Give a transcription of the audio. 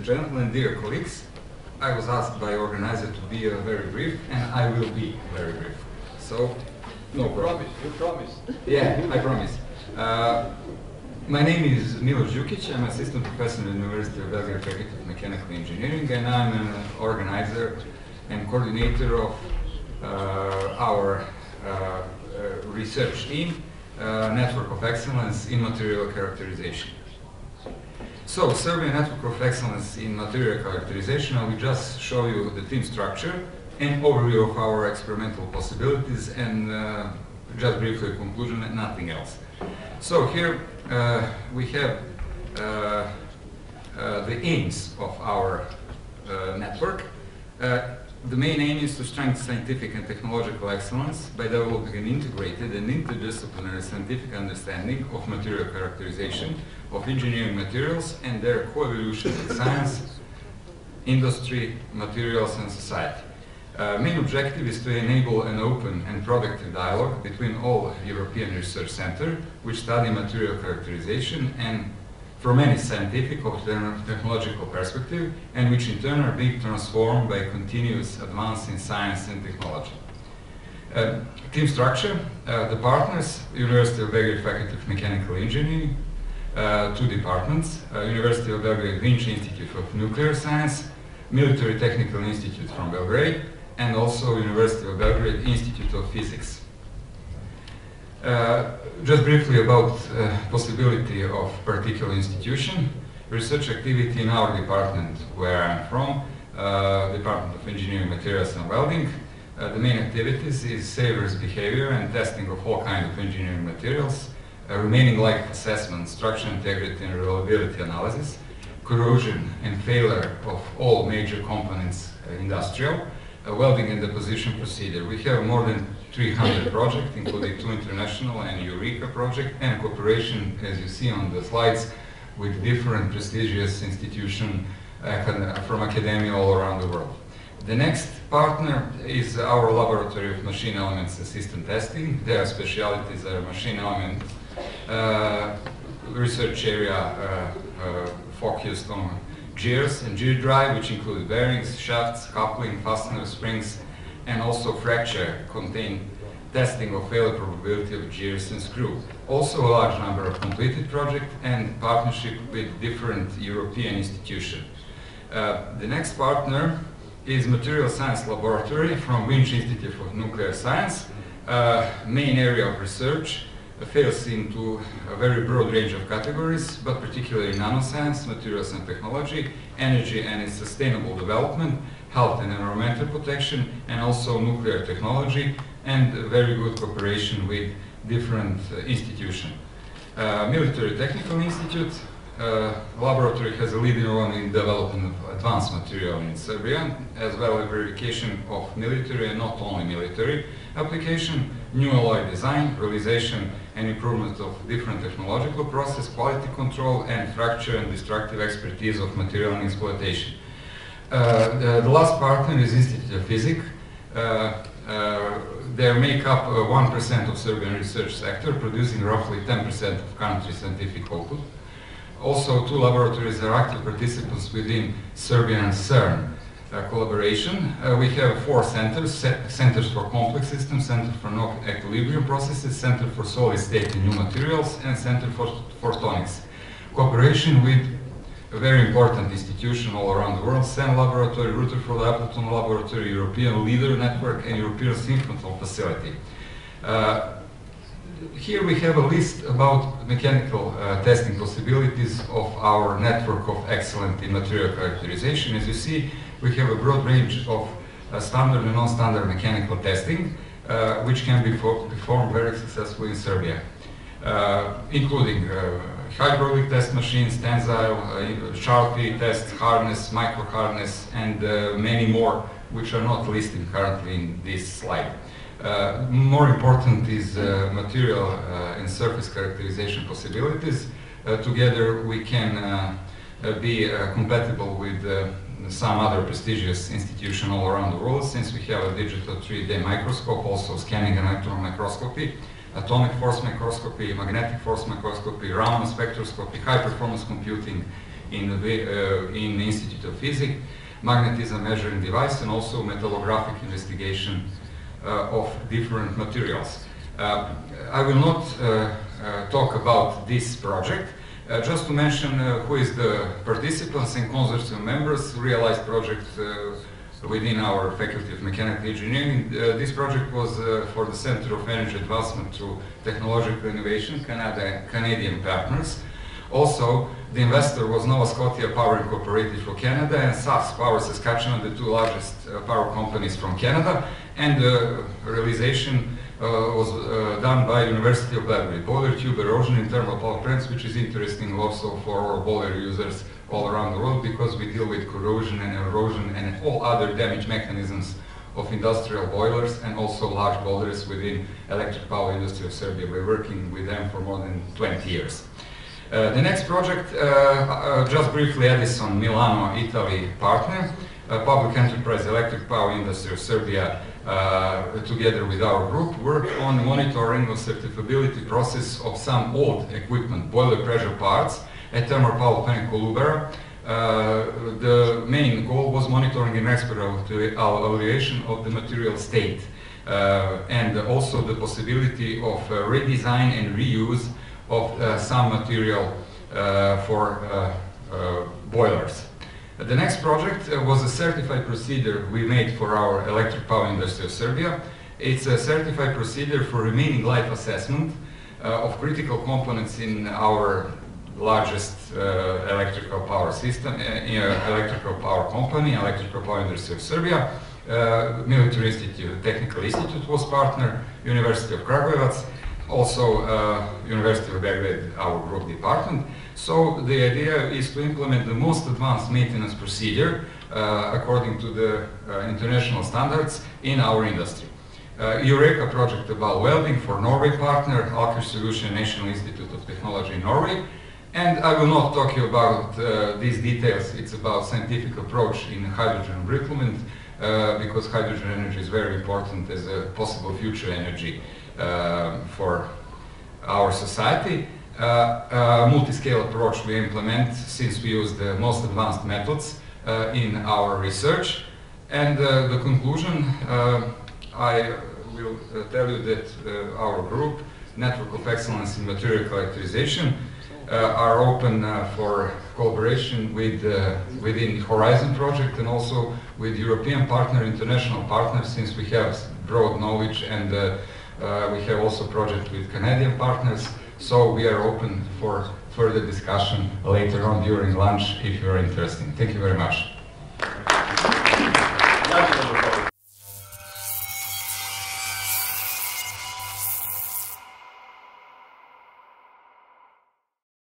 gentlemen, dear colleagues, I was asked by organizer to be very brief, and I will be very brief. So, no problem. You promise. Yeah, I promise. My name is Milos Đukić. I'm assistant professor at the University of Belgrade Faculty of Mechanical Engineering, and I'm an organizer and coordinator of our research team, Network of Excellence in Material Characterization. So, Serbian Network of Excellence in Material Characterization, I will just show you the team structure and overview of our experimental possibilities, and just briefly a conclusion and nothing else. So here we have the aims of our network. The main aim is to strengthen scientific and technological excellence by developing an integrated and interdisciplinary scientific understanding of material characterization, of engineering materials and their co-evolution in science, industry, materials and society. Main objective is to enable an open and productive dialogue between all European research centers which study material characterization and from any scientific or technological perspective, and which in turn are being transformed by continuous advance in science and technology. Team structure, the partners, University of Belgrade Faculty of Mechanical Engineering, 2 departments, University of Belgrade Vinci Institute of Nuclear Science, Military Technical Institute from Belgrade, and also University of Belgrade Institute of Physics. Just briefly about possibility of particular institution. Research activity in our department, where I'm from, Department of Engineering, Materials and Welding. The main activities is sailors' behavior and testing of all kinds of engineering materials, remaining life assessment, structural integrity and reliability analysis, corrosion and failure of all major components industrial, welding and deposition procedure. We have more than 300 projects, including 2 international and Eureka project, and cooperation, as you see on the slides, with different prestigious institutions from academia all around the world. The next partner is our Laboratory of Machine Elements and System Testing. Their specialties are machine element research area focused on gears and gear drive, which include bearings, shafts, coupling, fasteners, springs, and also fracture contain testing of failure probability of gears and screw. Also a large number of completed projects and partnership with different European institutions. The next partner is Material Science Laboratory from Vinci Institute of Nuclear Science. Main area of research falls into a very broad range of categories, but particularly nanoscience, materials and technology, energy and its sustainable development, health and environmental protection, and also nuclear technology, and very good cooperation with different institutions. Military Technical Institute laboratory has a leading role in development of advanced material in Serbia, as well as verification of military and not only military application, new alloy design, realization and improvement of different technological process, quality control, and fracture and destructive expertise of material and exploitation. The last partner is Institute of Physics. They make up 1% of Serbian research sector, producing roughly 10% of country's scientific output. Also, 2 laboratories are active participants within Serbian and CERN collaboration. We have 4 centers, centers for complex systems, center for no-equilibrium processes, center for solid state and new materials, and center for photonics. Cooperation with a very important institution all around the world, SEM Laboratory, Rutherford Appleton Laboratory, European Leader Network, and European Synchrotron Facility. Here we have a list about mechanical testing possibilities of our network of excellence in material characterization. As you see, we have a broad range of standard and non-standard mechanical testing, which can be performed very successfully in Serbia, including hydraulic test machines, tensile, Sharpie tests, harness, micro harness, and many more, which are not listed currently in this slide. More important is material and surface characterization possibilities. Together we can be compatible with some other prestigious institutions all around the world, since we have a digital 3D microscope, also scanning and electron microscopy, atomic force microscopy, magnetic force microscopy, Raman spectroscopy, high performance computing, in the Institute of Physics, magnetism measuring device, and also metallographic investigation of different materials. I will not talk about this project. Just to mention who is the participants and consortium members, realized project within our Faculty of Mechanical Engineering. This project was for the Center of Energy Advancement through Technological Innovation, Canadian partners. Also, the investor was Nova Scotia Power Incorporated from Canada and SAS Power Saskatchewan, the two largest power companies from Canada, and the realization was done by University of Belgrade. Boiler tube erosion in thermal power plants, which is interesting also for our boiler users all around the world, because we deal with corrosion and erosion and all other damage mechanisms of industrial boilers and also large boilers within electric power industry of Serbia. We're working with them for more than 20 years. The next project, just briefly, Edison, Milano, Italy partner, public enterprise electric power industry of Serbia, together with our group, worked on monitoring of certifiability process of some old equipment, boiler pressure parts, at thermal power plant Kolubara. The main goal was monitoring and expert evaluation of the material state, and also the possibility of redesign and reuse of some material for boilers. The next project was a certified procedure we made for our electric power industry of Serbia. It's a certified procedure for remaining life assessment of critical components in our largest electrical power system, electrical power company, electrical power industry of Serbia. Military Institute, Technical Institute was partner, University of Kragujevac, also University of Belgrade, our group department. So the idea is to implement the most advanced maintenance procedure according to the international standards in our industry. Eureka project about welding for Norway partner, Alker Solution National Institute of Technology in Norway. And I will not talk about these details. It's about scientific approach in hydrogen brittlement, because hydrogen energy is very important as a possible future energy for our society. Multi-scale approach we implement since we use the most advanced methods in our research. And the conclusion, I will tell you that our group, Network of Excellence in Material Characterization, are open for cooperation with within Horizon project and also with European partner, international partners, since we have broad knowledge, and we have also project with Canadian partners. So we are open for further discussion later on during lunch if you are interested. Thank you very much.